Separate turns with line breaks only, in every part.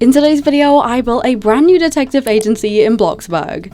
In today's video, I built a brand new detective agency in Bloxburg.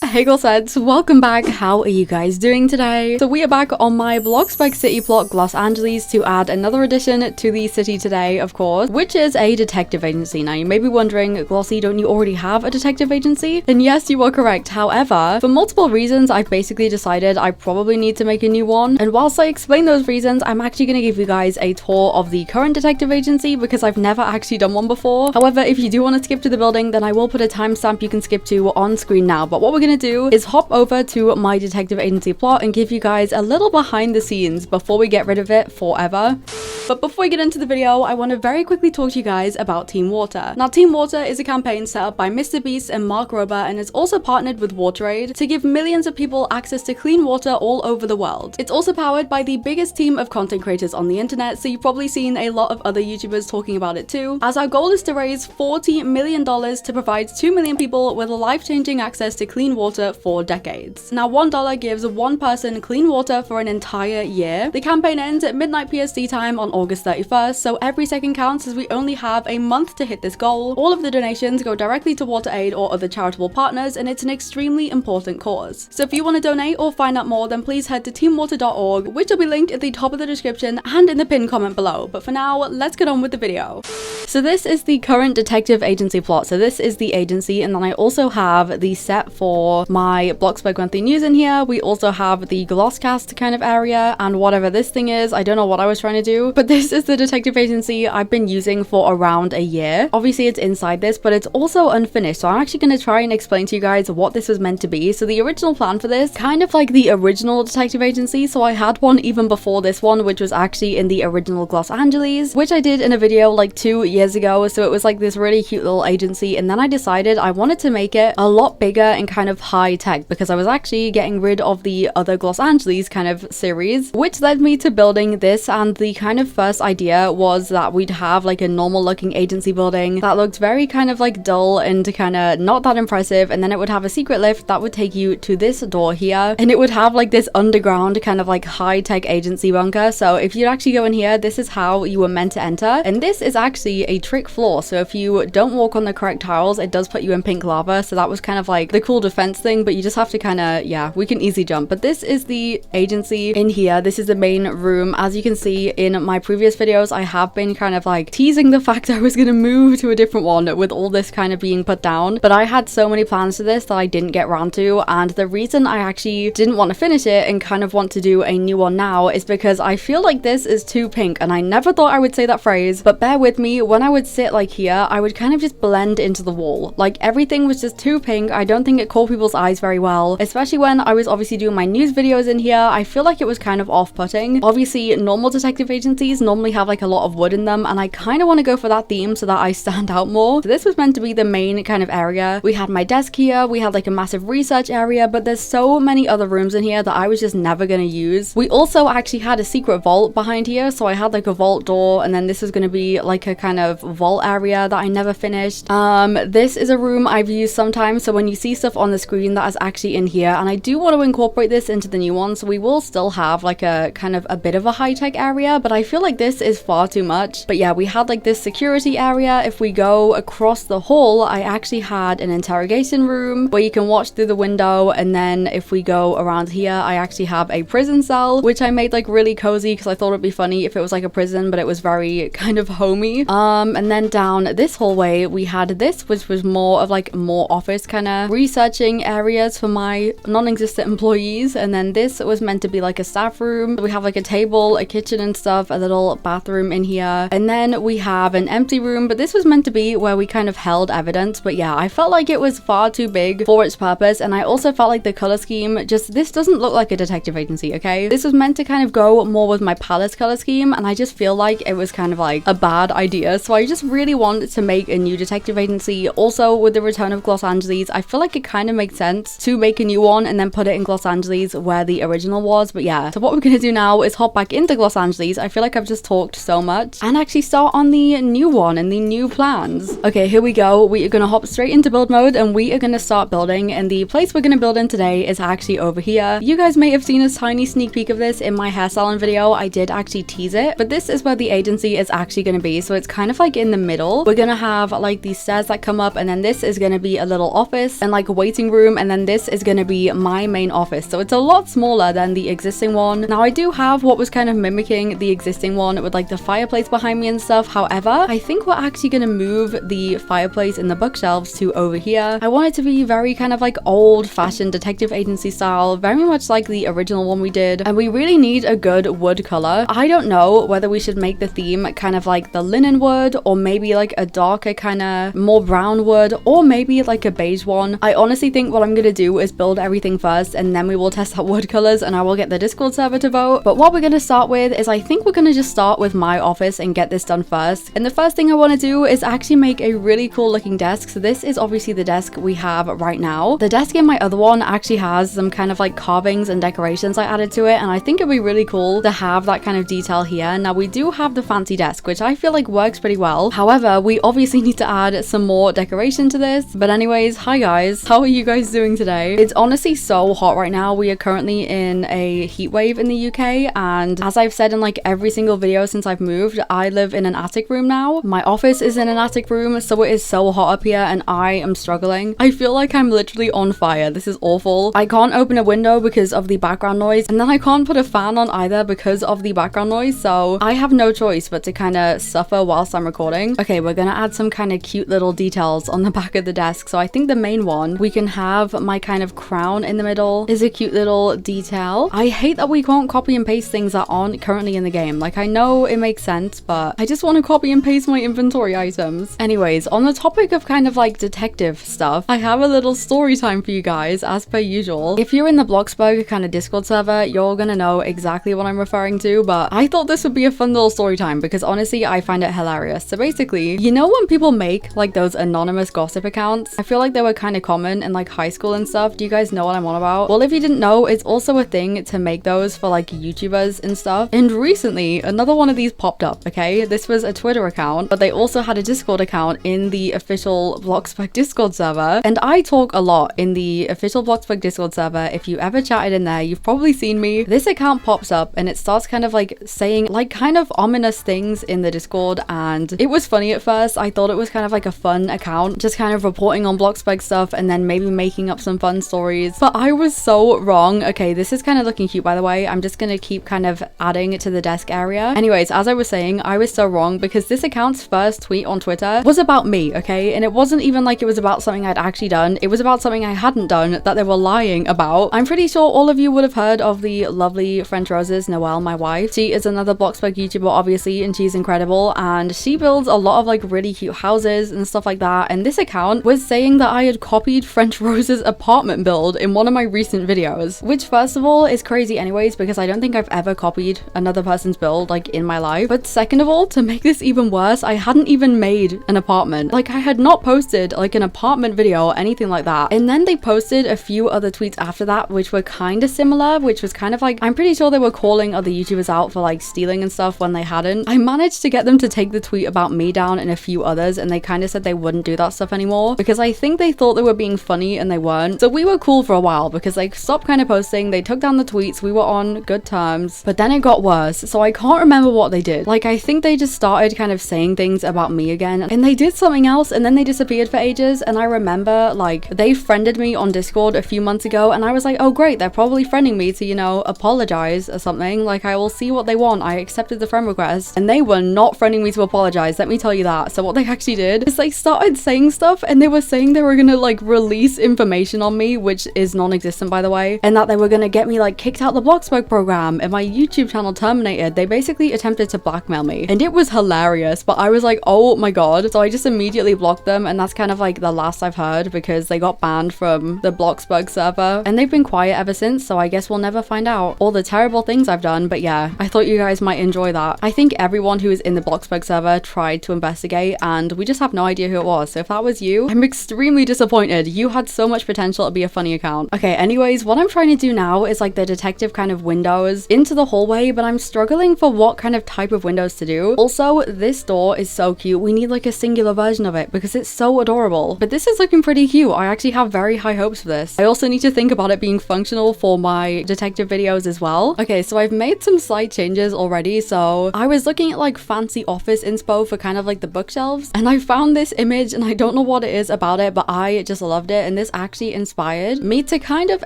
Hey glossettes, welcome back. How are you guys doing today? So we are back on my Bloxburg city plot, Los Angeles, to add another addition to the city today, of course, which is a detective agency. Now you may be wondering, Glossie, don't you already have a detective agency? And yes, you are correct. However, for multiple reasons, I've basically decided I probably need to make a new one. And whilst I explain those reasons, I'm actually going to give you guys a tour of the current detective agency because I've never actually done one before. However, if you do want to skip to the building, then I will put a timestamp you can skip to on screen now. But what we're going to do is hop over to my detective agency plot and give you guys a little behind the scenes before we get rid of it forever. But before we get into the video, I want to very quickly talk to you guys about Team Water. Now, Team Water is a campaign set up by Mr. Beast and Mark Rober and is also partnered with WaterAid to give millions of people access to clean water all over the world. It's also powered by the biggest team of content creators on the internet, so you've probably seen a lot of other YouTubers talking about it too, as our goal is to raise $40 million to provide 2 million people with life-changing access to clean water for decades. Now, $1 gives one person clean water for an entire year. The campaign ends at midnight PST time on August 31st, so every second counts as we only have a month to hit this goal. All of the donations go directly to WaterAid or other charitable partners, and it's an extremely important cause. So if you want to donate or find out more, then please head to teamwater.org, which will be linked at the top of the description and in the pinned comment below. But for now, let's get on with the video. So this is the current detective agency plot. So this is the agency, and then I also have the set for my Bloxburg Monthly News in here. We also have the Glosscast kind of area and whatever this thing is. I don't know what I was trying to do, but this is the detective agency I've been using for around a year. Obviously it's inside this, but it's also unfinished. So I'm actually going to try and explain to you guys what this was meant to be. So the original plan for this, kind of like the original detective agency. So I had one even before this one, which was actually in the original Los Angeles, which I did in a video like 2 years ago. So it was like this really cute little agency. And then I decided I wanted to make it a lot bigger and kind of high tech because I was actually getting rid of the other Los Angeles kind of series, which led me to building this. And the kind of first idea was that we'd have like a normal looking agency building that looked very kind of like dull and kind of not that impressive, and then it would have a secret lift that would take you to this door here, and it would have like this underground kind of like high-tech agency bunker. So if you actually go in here, this is how you were meant to enter, and this is actually a trick floor. So if you don't walk on the correct tiles, it does put you in pink lava. So that was kind of like the cool defense thing, but you just have to kind of, yeah, we can easy jump. But this is the agency in here. This is the main room. As you can see in my previous videos, I have been kind of like teasing the fact I was going to move to a different one with all this kind of being put down, but I had so many plans to this that I didn't get around to. And the reason I actually didn't want to finish it and kind of want to do a new one now is because I feel like this is too pink, and I never thought I would say that phrase, but bear with me. When I would sit like here, I would kind of just blend into the wall. Like everything was just too pink. I don't think it caught people's eyes very well, especially when I was obviously doing my news videos in here. I feel like it was kind of off-putting. Obviously normal detective agencies normally have like a lot of wood in them, and I kind of want to go for that theme so that I stand out more. So this was meant to be the main kind of area. We had my desk here, we had like a massive research area, but there's so many other rooms in here that I was just never going to use. We also actually had a secret vault behind here, so I had like a vault door, and then this is going to be like a kind of vault area that I never finished. This is a room I've used sometimes, so when you see stuff on the screen that is actually in here, and I do want to incorporate this into the new one, so we will still have like a kind of a bit of a high-tech area, but I feel like this is far too much. But yeah, we had like this security area. If we go across the hall, I actually had an interrogation room where you can watch through the window, and then if we go around here, I actually have a prison cell, which I made like really cozy because I thought it'd be funny if it was like a prison, but it was very kind of homey. And then down this hallway, we had this, which was more of like more office kind of researching areas for my non-existent employees, and then this was meant to be like a staff room. We have like a table, a kitchen and stuff, a little bathroom in here, and then we have an empty room, but this was meant to be where we kind of held evidence. But yeah, I felt like it was far too big for its purpose, and I also felt like the color scheme, just this doesn't look like a detective agency, okay? This was meant to kind of go more with my palace color scheme, and I just feel like it was kind of like a bad idea. So I just really wanted to make a new detective agency. Also with the return of Los Angeles, I feel like it kind of makes perfect sense to make a new one and then put it in Los Angeles where the original was. But yeah, so what we're gonna do now is hop back into Los Angeles. I feel like I've just talked so much, and actually start on the new one and the new plans. Okay, here we go. We are gonna hop straight into build mode and we are gonna start building, and the place we're gonna build in today is actually over here. You guys may have seen a tiny sneak peek of this in my hair salon video. I did actually tease it, but this is where the agency is actually gonna be. So it's kind of like in the middle. We're gonna have like these stairs that come up, and then this is gonna be a little office and like a waiting room, and then this is gonna be my main office. So it's a lot smaller than the existing one. Now I do have what was kind of mimicking the existing one with like the fireplace behind me and stuff. However, I think we're actually gonna move the fireplace and the bookshelves to over here. I want it to be very kind of like old-fashioned detective agency style, very much like the original one we did, and we really need a good wood color. I don't know whether we should make the theme kind of like the linen wood, or maybe like a darker kind of more brown wood, or maybe like a beige one. I honestly think what I'm gonna do is build everything first, and then we will test out wood colors, and I will get the Discord server to vote. But what we're gonna start with is, I think we're gonna just start with my office and get this done first. And the first thing I want to do is actually make a really cool looking desk. So this is obviously the desk we have right now. The desk in my other one actually has some kind of like carvings and decorations I added to it, and I think it'd be really cool to have that kind of detail here. Now we do have the fancy desk, which I feel like works pretty well. However, we obviously need to add some more decoration to this. But anyways, hi guys, how are you guys doing today? It's honestly so hot right now. We are currently in a heat wave in the UK, and as I've said in like every single video since I've moved, I live in an attic room now. My office is in an attic room, so it is so hot up here and I am struggling. I feel like I'm literally on fire. This is awful. I can't open a window because of the background noise, and then I can't put a fan on either because of the background noise, so I have no choice but to kind of suffer whilst I'm recording. Okay, we're gonna add some kind of cute little details on the back of the desk. So I think the main one, we can have my kind of crown in the middle is a cute little detail. I hate that we can't copy and paste things that aren't currently in the game. Like, I know it makes sense, but I just want to copy and paste my inventory items. Anyways, on the topic of kind of like detective stuff, I have a little story time for you guys as per usual. If you're in the bloxburg kind of Discord server, you're gonna know exactly what I'm referring to, but I thought this would be a fun little story time because honestly I find it hilarious. So basically, you know when people make like those anonymous gossip accounts? I feel like they were kind of common in like high school and stuff. Do you guys know what I'm on about? Well, if you didn't know, it's also a thing to make those for like YouTubers and stuff. And recently another one of these popped up. Okay, this was a Twitter account, but they also had a Discord account in the official bloxburg Discord server, and I talk a lot in the official bloxburg Discord server. If you ever chatted in there, you've probably seen me. This account pops up and it starts kind of like saying like kind of ominous things in the Discord, and it was funny at first. I thought it was kind of like a fun account, just kind of reporting on bloxburg stuff and then maybe making up some fun stories, but I was so wrong. Okay, this is kind of looking cute, by the way. I'm just gonna keep kind of adding it to the desk area. Anyways, as I was saying, I was so wrong because this account's first tweet on Twitter was about me, okay? And it wasn't even like it was about something I'd actually done. It was about something I hadn't done that they were lying about. I'm pretty sure all of you would have heard of the lovely French Roses, Noelle, my wife. She is another bloxburg YouTuber, obviously, and she's incredible, and she builds a lot of like really cute houses and stuff like that. And this account was saying that I had copied French Rose's apartment build in one of my recent videos, which first of all is crazy anyways because I don't think I've ever copied another person's build like in my life. But second of all, to make this even worse, I hadn't even made an apartment. Like, I had not posted like an apartment video or anything like that. And then they posted a few other tweets after that which were kind of similar, which was kind of like, I'm pretty sure they were calling other YouTubers out for like stealing and stuff when they hadn't. I managed to get them to take the tweet about me down and a few others, and they kind of said they wouldn't do that stuff anymore because I think they thought they were being funny and they weren't. So we were cool for a while because they stopped kind of posting, they took down the tweets, we were on good terms, but then it got worse. So I can't remember what they did. Like, I think they just started kind of saying things about me again, and they did something else and then they disappeared for ages. And I remember like they friended me on Discord a few months ago, and I was like, oh great, they're probably friending me to, you know, apologize or something. Like, I will see what they want. I accepted the friend request, and they were not friending me to apologize, let me tell you that. So what they actually did is they started saying stuff, and they were saying they were gonna like release information on me, which is non-existent by the way, and that they were gonna get me like kicked out the bloxburg program and my YouTube channel terminated. They basically attempted to blackmail me, and it was hilarious, but I was like, oh my god. So I just immediately blocked them, and that's kind of like the last I've heard because they got banned from the bloxburg server, and they've been quiet ever since. So I guess we'll never find out all the terrible things I've done. But yeah, I thought you guys might enjoy that. I think everyone who is in the bloxburg server tried to investigate, and we just have no idea who it was. So if that was you, I'm extremely disappointed. You had so much potential to be a funny account. Okay, anyways, what I'm trying to do now is like the detective kind of windows into the hallway, but I'm struggling for what kind of type of windows to do. Also, this door is so cute. We need like a singular version of it because it's so adorable. But this is looking pretty cute. I actually have very high hopes for this. I also need to think about it being functional for my detective videos as well. Okay, so I've made some slight changes already. So I was looking at like fancy office inspo for kind of like the bookshelves, and I found this image and I don't know what it is about it, but I just loved it. And this actually inspired me to kind of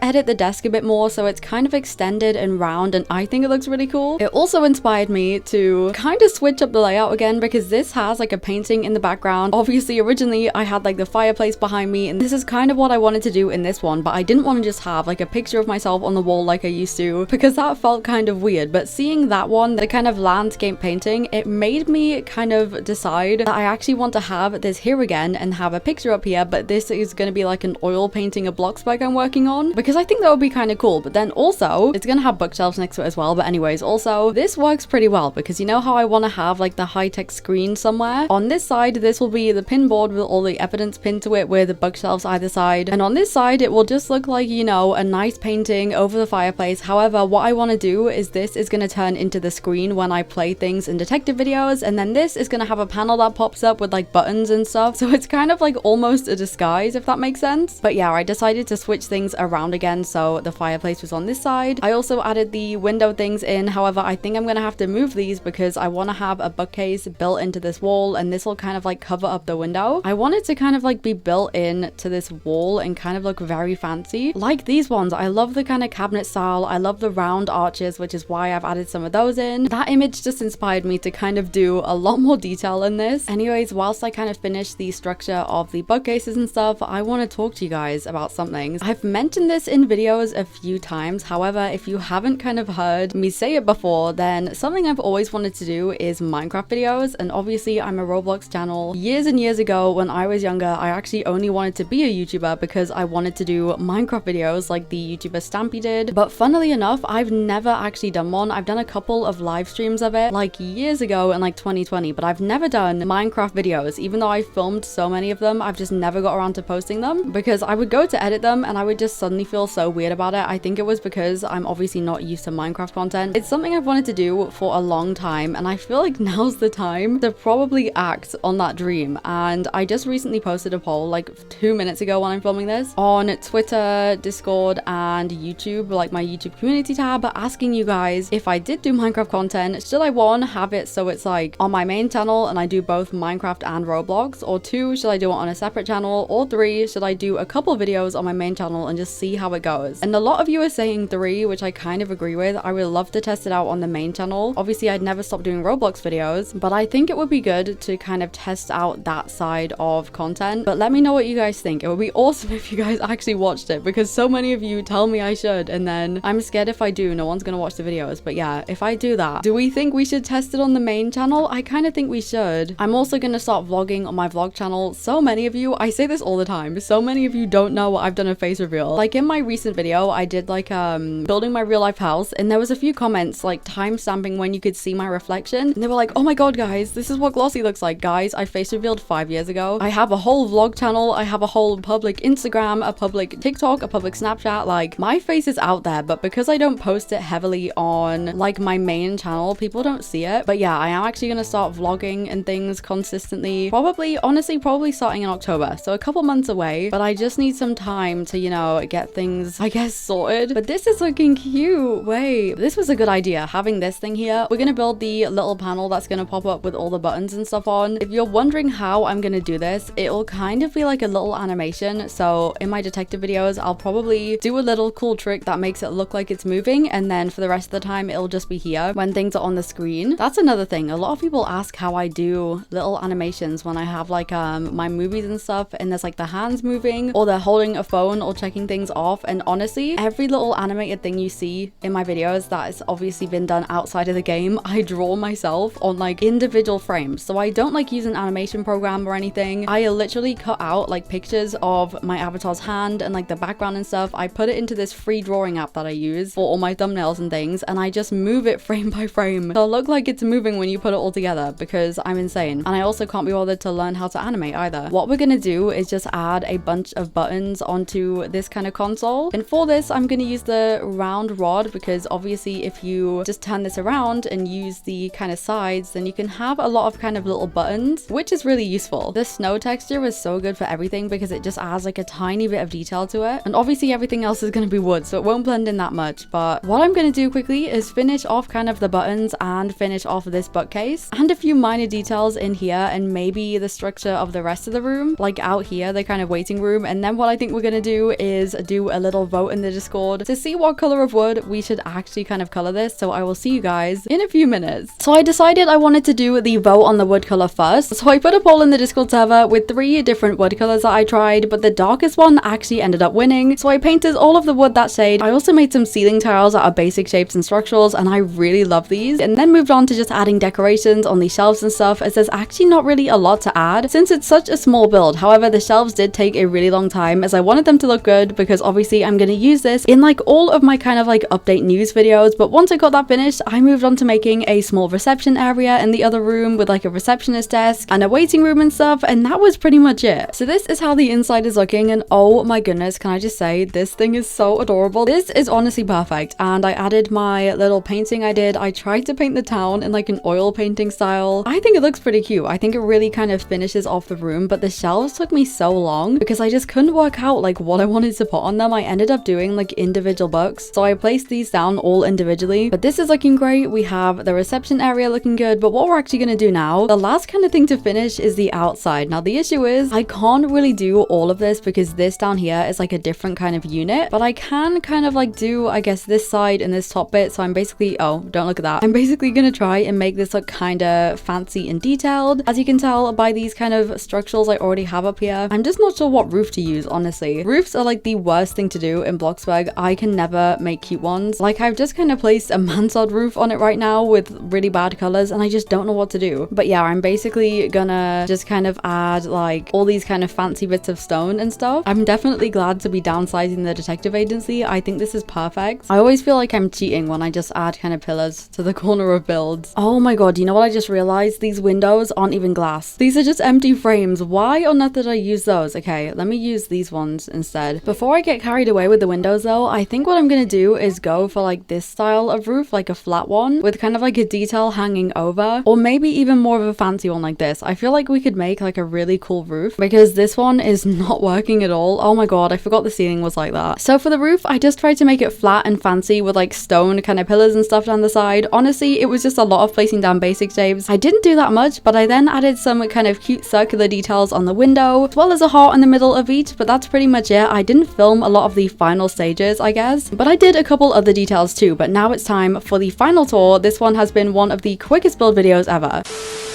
edit the desk a bit more so it's kind of extended and round, and I think it looks really cool. It also inspired me to kind of switch up the layout again because this has like a painting in the background. Obviously originally I had like the fireplace behind me, and this is kind of what I wanted to do in this one, but I didn't want to just have like a picture of myself on the wall like I used to because that felt kind of weird. But seeing that one, the kind of landscape painting, it made me kind of decide that I actually want to have this here again and have a picture up here, but this is going to be like an oil painting of bloxburg I'm working on because I think that would be kind of cool. But then also it's going to have bookshelves next to it as well. But anyways, also this works pretty well because you know how I want to have like the high-tech screen somewhere? On this side, this will be the pin board with all the evidence pinned to it with the bookshelves either side, and on this side it will just look like, you know, a nice painting over the fireplace. However, what I want to do is this is going to turn into the screen when I play things in detective videos, and then this is going to have a panel that pops up with like buttons and stuff, so it's kind of like almost a disguise, if that makes sense. But yeah, I decided to switch things around again, so the fireplace was on this side. I also added the window things in. However, I think I'm going to have to move these because I want to have a bookcase built into this wall, and this will kind of like cover up the window. I want it to kind of like be built in to this wall and kind of look very fancy like these ones. I love the kind of cabinet style. I love the round arches, which is why I've added some of those in. That image just inspired me to kind of do a lot more detail in this. Anyways, whilst I kind of finish the structure of the bookcases and stuff, I want to talk to you guys about something. I've mentioned this in videos a few times. However, if you haven't kind of heard me say it before, then something I've always wanted to do is Minecraft videos. And obviously I'm a Roblox channel. Years and years ago when I was younger, I actually only wanted to be a YouTuber because I wanted to do Minecraft videos like the YouTuber Stampy did. But funnily enough, I've never actually done one. I've done a couple of live streams of it like years ago in like 2020, but I've never done Minecraft videos. Even though I filmed so many of them, I've just never got around to posting them because I would go to edit them and I would just suddenly feel so weird about it. I think it was because I'm obviously not used to Minecraft content. It's something I've wanted to do for a long time, and I feel like now's the time to probably act on that dream. And I just recently posted a poll like 2 minutes ago when I'm filming this on Twitter, Discord, and YouTube, like my YouTube community tab, asking you guys if I did do Minecraft content, should I one, have it so it's like on my main channel and I do both Minecraft and Roblox, or two, should I do it on a separate channel, or three, should I do a couple videos on my main channel and just see how it goes? And a lot of you are saying three, which I kind of agree with. I would love to test it out on the main channel. Obviously I'd never stop doing Roblox videos, but I think it would be good to kind of test out that side of content. But let me know what you guys think. It would be awesome if you guys actually watched it because so many of you tell me I should, and then I'm scared if I do, no one's gonna watch the videos. But yeah, if I do that, do we think we should test it on the main channel? I kind of think we should. I'm also gonna start vlogging on my vlog channel. So many of you, I say this all the time, so many of you don't know I've done a face reveal. Like in my recent video, I did like building my real life house, and there was a few comments like time stamping when you could see my reflection, and they were like, oh my god guys, this is what Glossie looks like. Guys, I face revealed 5 years ago. I have a whole vlog channel, I have a whole public Instagram, a public TikTok, a public Snapchat. Like my face is out there, but because I don't post it heavily on like my main channel, people don't see it. But yeah, I am actually gonna start vlogging and things consistently, probably, honestly, probably starting in October, so a couple months away. But I just need some time to, you know, get things, I guess, sorted. But this is looking cute. Wait, this was a good idea, having this thing here. We're gonna build the little panel that's gonna pop up with all the buttons and stuff on. If you're wondering how I'm gonna do this, it'll kind of be like a little animation. So in my detective videos, I'll probably do a little cool trick that makes it look like it's moving, and then for the rest of the time it'll just be here when things are on the screen. That's another thing. A lot of people ask how I do little animations when I have like my movies and stuff, and there's like the hands moving or they're holding a phone or checking things off. And honestly, every little animated thing you see in my videos that has obviously been done outside of the game, I draw myself on like individual frames. So I don't like use an animation program or anything. I literally cut out like pictures of my avatar's hand and like the background and stuff. I put it into this free drawing app that I use for all my thumbnails and things, and I just move it frame by frame. It'll look like it's moving when you put it all together because I'm insane. And I also can't be bothered to learn how to animate either. What we're gonna do is just add a bunch of buttons onto this kind of console. And for this, I'm going to use the round rod because obviously if you just turn this around and use the kind of sides, then you can have a lot of kind of little buttons, which is really useful. The snow texture is so good for everything because it just adds like a tiny bit of detail to it. And obviously everything else is going to be wood, so it won't blend in that much. But what I'm going to do quickly is finish off kind of the buttons and finish off this bookcase and a few minor details in here and maybe the structure of the rest of the room, like out here, the kind of waiting room. And then what I think we're going to do is do a little vote in the Discord to see what color of wood we should actually kind of color this. So I will see you guys in a few minutes. So I decided I wanted to do the vote on the wood color first. So I put a poll in the Discord server with 3 different wood colors that I tried, but the darkest one actually ended up winning. So I painted all of the wood that shade. I also made some ceiling tiles out of basic shapes and structurals, and I really love these. And then moved on to just adding decorations on the shelves and stuff, as there's actually not really a lot to add since it's such a small build. However, the shelves did take a really long time as I wanted them to look good because obviously I'm going to use this in like all of my kind of like update news videos. But once I got that finished, I moved on to making a small reception area in the other room with like a receptionist desk and a waiting room and stuff, and that was pretty much it. So this is how the inside is looking, and oh my goodness, can I just say this thing is so adorable. This is honestly perfect. And I added my little painting I tried to paint the town in like an oil painting style. I think it looks pretty cute. I think it really kind of finishes off the room, but the shelves took me so long because I just couldn't work out like what I wanted to put on them. I ended up doing like individual books, so I placed these down all individually. But this is looking great. We have the reception area looking good, but what we're actually going to do now, the last kind of thing to finish, is the outside. Now the issue is I can't really do all of this because this down here is like a different kind of unit, but I can kind of like do, I guess, this side and this top bit. So I'm basically, oh, don't look at that. I'm basically gonna try and make this look kind of fancy and detailed. As you can tell by these kind of structurals I already have up here. I'm just not sure what roof to use, honestly. Roofs are like the worst thing to do in Bloxburg. I can never make cute ones. Like I've just kind of placed a mansard roof on it right now with really bad colors and I just don't know what to do. But yeah, I'm basically gonna just kind of add like all these kind of fancy bits of stone and stuff. I'm definitely glad to be downsizing the detective agency. I think this is perfect. I always feel like I'm cheating when I just add kind of pillars to the corner of builds. Oh my god, you know what I just realized? These windows aren't even glass. These are just empty frames. Why on earth did I use those? Okay, let me use these ones instead. Before I get carried away with the windows though, I think what I'm gonna do is go for like this style of roof, like a flat one with kind of like a detail hanging over, or maybe even more of a fancy one like this. I feel like we could make like a really cool roof because this one is not working at all. Oh my god, I forgot the ceiling was like that. So for the roof, I just tried to make it flat and fancy with like stone kind of pillars and stuff down the side. Honestly, it was just a lot of placing down basic shapes. I didn't do that much, but I then added some kind of cute circular details on the window, as well as a heart in the middle of each, but that's pretty much it. I didn't film a lot of the final stages, I guess, but I did a couple other details too. But now it's time for the final tour. This one has been one of the quickest build videos ever.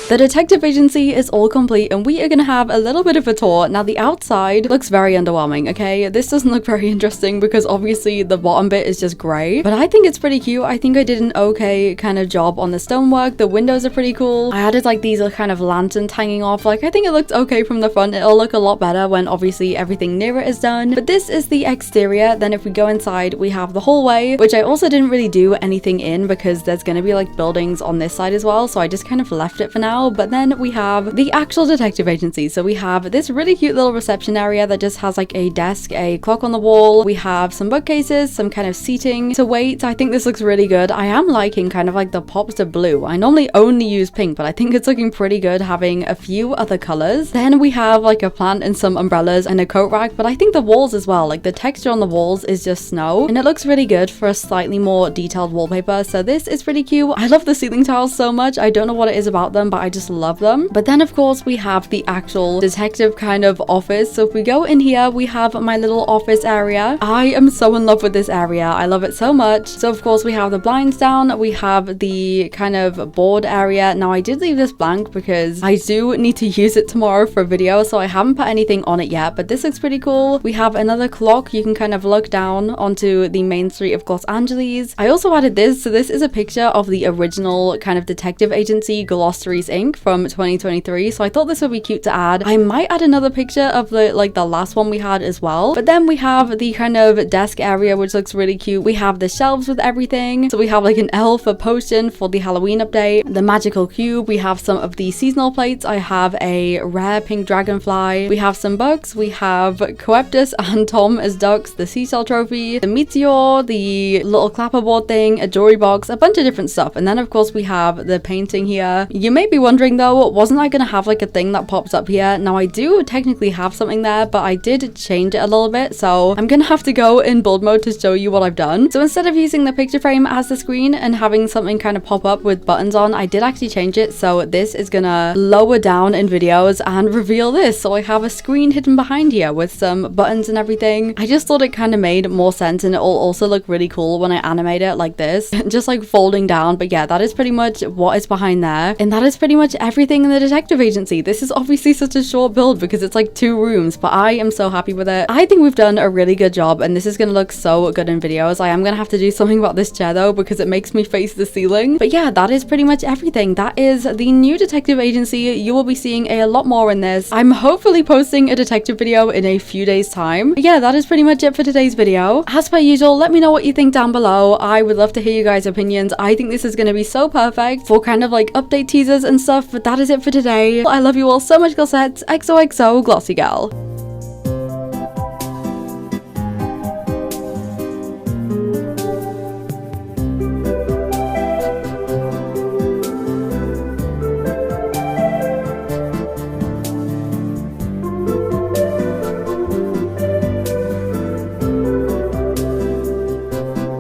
The detective agency is all complete and we are going to have a little bit of a tour. Now the outside looks very underwhelming, okay? This doesn't look very interesting because obviously the bottom bit is just grey, but I think it's pretty cute. I think I did an okay kind of job on the stonework. The windows are pretty cool. I added like these kind of lanterns hanging off. Like I think it looked okay from the front. It'll look a lot better when obviously everything near it is done. But this is the exterior. Then if we go inside, we have the hallway, which I also didn't really do anything in because there's going to be like buildings on this side as well. So I just kind of left it for now. But then we have the actual detective agency. So we have this really cute little reception area that just has like a desk, a clock on the wall. We have some bookcases, some kind of seating to wait. I think this looks really good. I am liking kind of like the pops of blue. I normally only use pink, but I think it's looking pretty good having a few other colors. Then we have like a plant and some umbrellas and a coat rack, but I think the walls as well, like the texture on the walls is just snow and it looks really good for a slightly more detailed wallpaper. So this is pretty cute. I love the ceiling tiles so much. I don't know what it is about them, but I just love them. But then of course we have the actual detective kind of office. So if we go in here, we have my little office area. I am so in love with this area. I love it so much. So of course we have the blinds down. We have the kind of board area. Now I did leave this blank because I do need to use it tomorrow for a video, so I haven't put anything on it yet, but this looks pretty cool. We have another clock. You can kind of look down onto the main street of Los Angeles. I also added this. So this is a picture of the original kind of detective agency, Glosseries ink from 2023, so I thought this would be cute to add. I might add another picture of the last one we had as well. But then we have the kind of desk area, which looks really cute. We have the shelves with everything. So we have like an elf, a potion for the Halloween update, the magical cube. We have some of the seasonal plates. I have a rare pink dragonfly. We have some bugs. We have Coeptus and Tom as ducks, the seashell trophy, the meteor, the little clapperboard thing, a jewelry box, a bunch of different stuff. And then of course we have the painting here. You may be wondering though, wasn't I gonna have like a thing that pops up here? Now I do technically have something there, but I did change it a little bit, so I'm gonna have to go in build mode to show you what I've done. So instead of using the picture frame as the screen and having something kind of pop up with buttons on, I did actually change it. So this is gonna lower down in videos and reveal this. So I have a screen hidden behind here with some buttons and everything. I just thought it kind of made more sense, and it will also look really cool when I animate it like this, just like folding down. But yeah, that is pretty much what is behind there, and that is pretty much everything in the detective agency. This is obviously such a short build because it's like 2 rooms, but I am so happy with it. I think we've done a really good job, and this is gonna look so good in videos. I am gonna have to do something about this chair though, because it makes me face the ceiling. But yeah, that is pretty much everything. That is the new detective agency. You will be seeing a lot more in this. I'm hopefully posting a detective video in a few days time. But yeah, that is pretty much it for today's video. As per usual, let me know what you think down below. I would love to hear you guys' opinions. I think this is gonna be so perfect for kind of like update teasers and stuff. But that is it for today. I love you all so much, glossettes. XOXO, Glossy Gal.